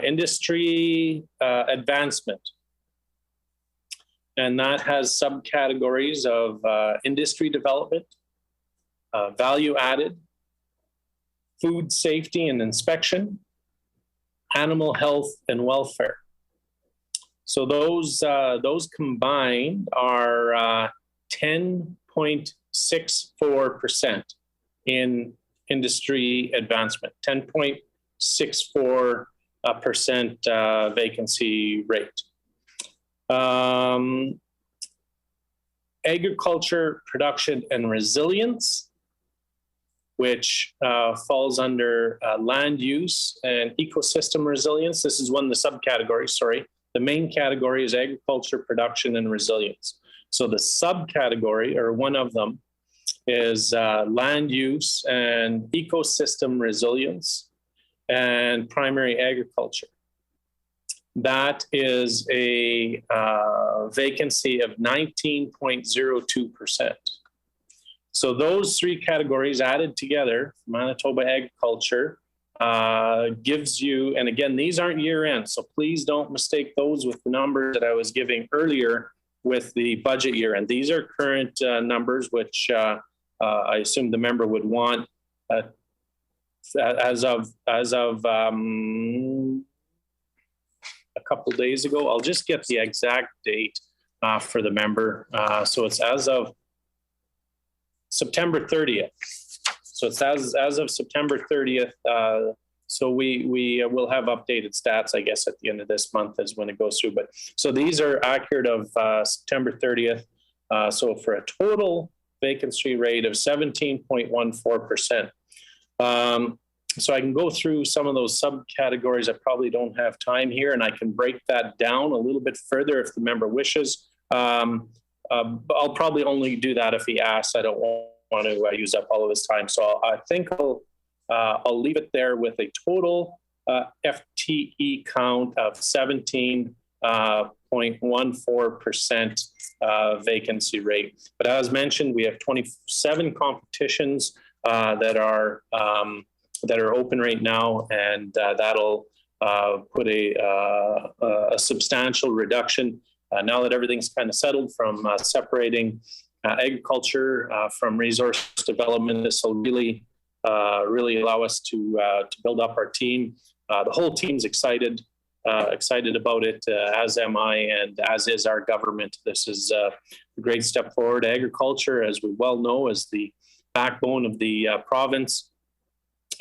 Industry advancement. And that has subcategories of industry development, value added, food safety and inspection, animal health and welfare. So those combined are 10.64% in industry advancement, 10.64% vacancy rate. Agriculture, production, and resilience, which falls under land use and ecosystem resilience. This is one of the subcategories, sorry. The main category is agriculture, production, and resilience. So the subcategory, or one of them, is land use and ecosystem resilience and primary agriculture. That is a vacancy of 19.02%. So those three categories added together, Manitoba agriculture, gives you, and again, these aren't year end, so please don't mistake those with the numbers that I was giving earlier with the budget year end. These are current numbers, which I assume the member would want as of a couple days ago. I'll just get the exact date for the member. So it's as of September 30th. So it's as of September 30th. So we will have updated stats, I guess, at the end of this month is when it goes through. But so these are accurate of September 30th. So for a total vacancy rate of 17.14%. So I can go through some of those subcategories. I probably don't have time here, and I can break that down a little bit further if the member wishes. I'll probably only do that if he asks. I don't want to use up all of his time. So I think I'll leave it there with a total FTE count of 17.14% vacancy rate. But as mentioned, we have 27 competitions that are open right now, and that'll put a substantial reduction now that everything's kind of settled from separating agriculture from resource development. This will really allow us to build up our team. The whole team's excited about it, as am I, and as is our government. This is a great step forward. Agriculture, as we well know, is the backbone of the province.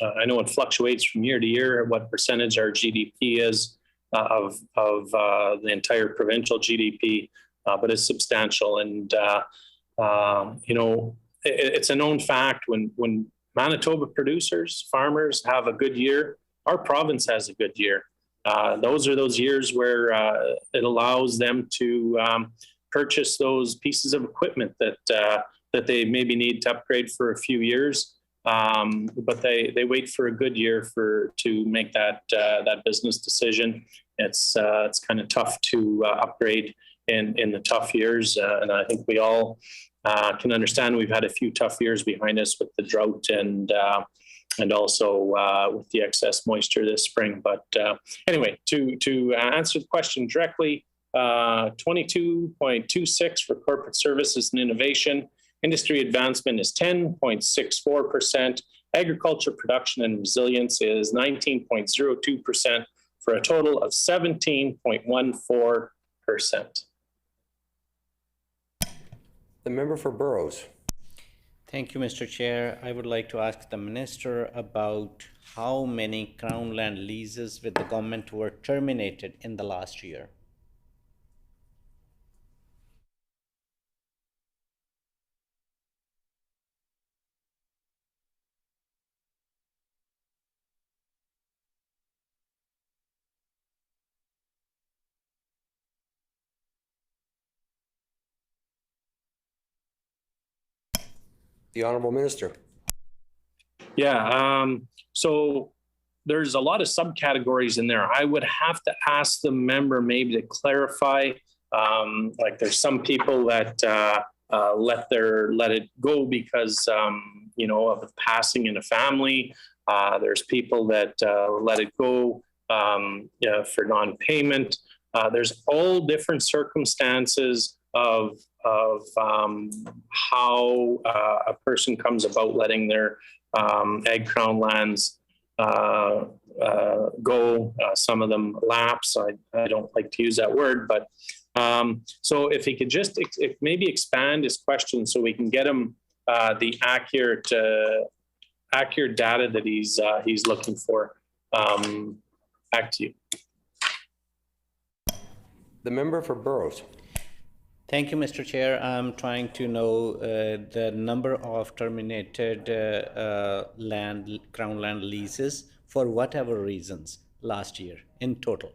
I know it fluctuates from year to year what percentage our GDP is of the entire provincial GDP, but it's substantial. And it's a known fact when Manitoba producers, farmers have a good year, our province has a good year. Those are those years where it allows them to purchase those pieces of equipment that they maybe need to upgrade for a few years. But they wait for a good year to make that business decision. It's kind of tough to upgrade in the tough years, and I think we all can understand we've had a few tough years behind us with the drought and also with the excess moisture this spring. But anyway, to answer the question directly, 22.26 for corporate services and innovation. Industry advancement is 10.64%. Agriculture production and resilience is 19.02%. for a total of 17.14%. The member for Burrows. Thank you, Mr. Chair. I would like to ask the minister about how many Crown land leases with the government were terminated in the last year. The Honorable Minister. Yeah, so there's a lot of subcategories in there. I would have to ask the member maybe to clarify. Like there's some people that let it go because of the passing in a family. There's people that let it go for non-payment. There's all different circumstances of how a person comes about letting their Ag Crown lands go. Some of them lapse. I don't like to use that word, but so if he could just maybe expand his question so we can get him the accurate data that he's looking for. Back to you. The member for Burrows. Thank you, Mr. Chair. I'm trying to know the number of terminated Crown land leases for whatever reasons last year in total.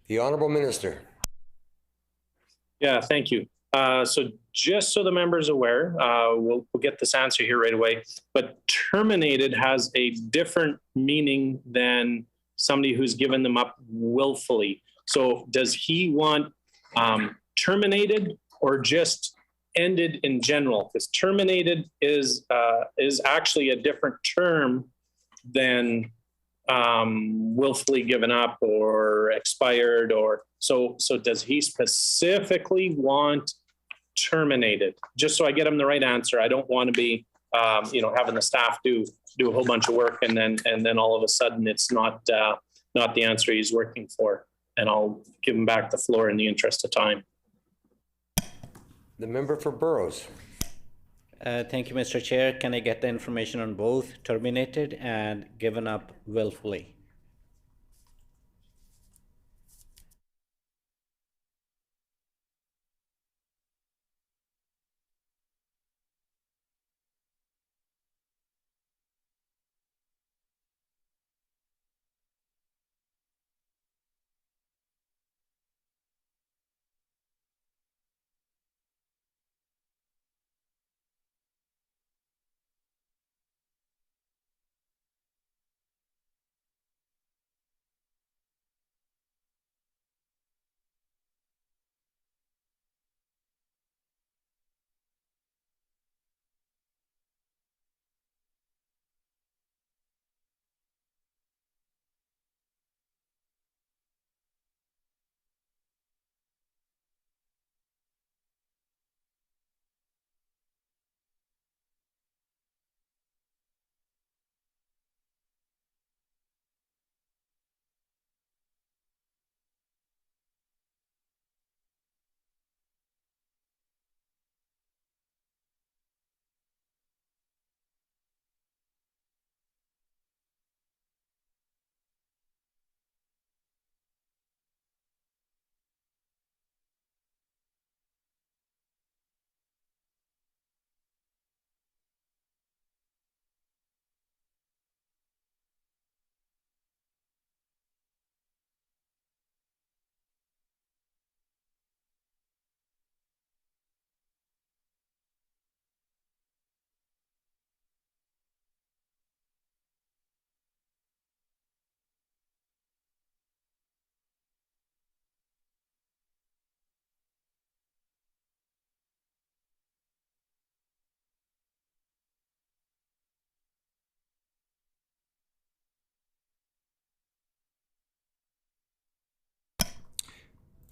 The Honorable Minister. Yeah, thank you. So just so the member's aware, we'll get this answer here right away, but terminated has a different meaning than somebody who's given them up willfully. So does he want terminated or just ended in general? Because terminated is actually a different term than willfully given up or expired, or so does he specifically want terminated? Just so I get him the right answer. I don't want to be having the staff do a whole bunch of work and then all of a sudden it's not the answer he's working for, and I'll give him back the floor in the interest of time. The member for Burrows. Thank you, Mr. Chair. Can I get the information on both terminated and given up willfully?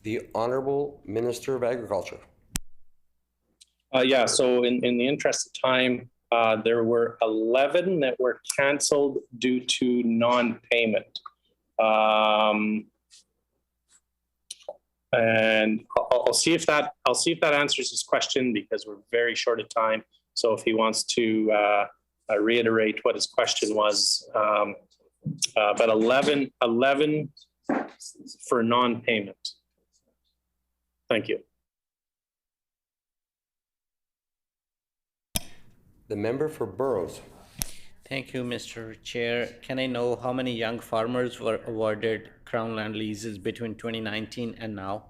The Honorable Minister of Agriculture. Yeah, so in the interest of time, there were 11 that were canceled due to non-payment. And I'll see if that answers his question, because we're very short of time. So if he wants to reiterate what his question was, but 11 for non-payment. Thank you. The member for Burrows. Thank you, Mr. Chair. Can I know how many young farmers were awarded Crown land leases between 2019 and now?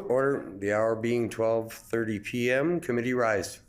Order, the hour being 12:30 p.m. Committee rise.